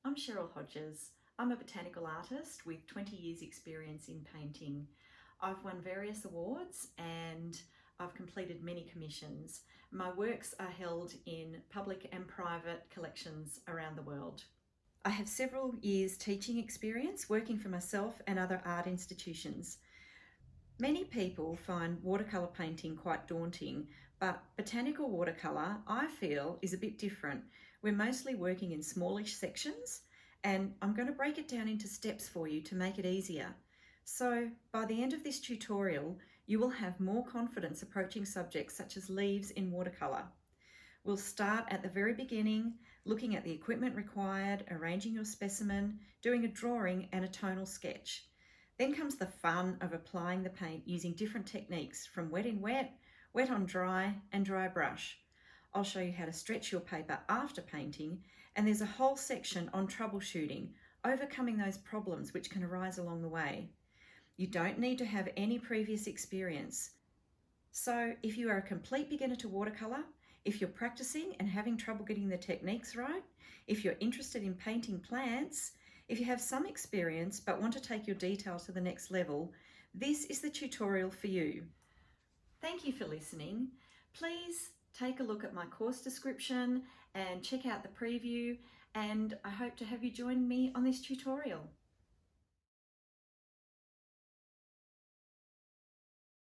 I'm Cheryl Hodges. I'm a botanical artist with 20 years experience in painting. I've won various awards and I've completed many commissions. My works are held in public and private collections around the world. I have several years teaching experience working for myself and other art institutions. Many people find watercolour painting quite daunting, but botanical watercolour, I feel, is a bit different. We're mostly working in smallish sections, and I'm going to break it down into steps for you to make it easier. So by the end of this tutorial, you will have more confidence approaching subjects such as leaves in watercolour. We'll start at the very beginning, looking at the equipment required, arranging your specimen, doing a drawing and a tonal sketch. Then comes the fun of applying the paint using different techniques from wet in wet, wet on dry and dry brush. I'll show you how to stretch your paper after painting, and there's a whole section on troubleshooting, overcoming those problems which can arise along the way. You don't need to have any previous experience. So if you are a complete beginner to watercolour, if you're practicing and having trouble getting the techniques right, if you're interested in painting plants, if you have some experience but want to take your detail to the next level, this is the tutorial for you. Thank you for listening. Please take a look at my course description and check out the preview, and I hope to have you join me on this tutorial.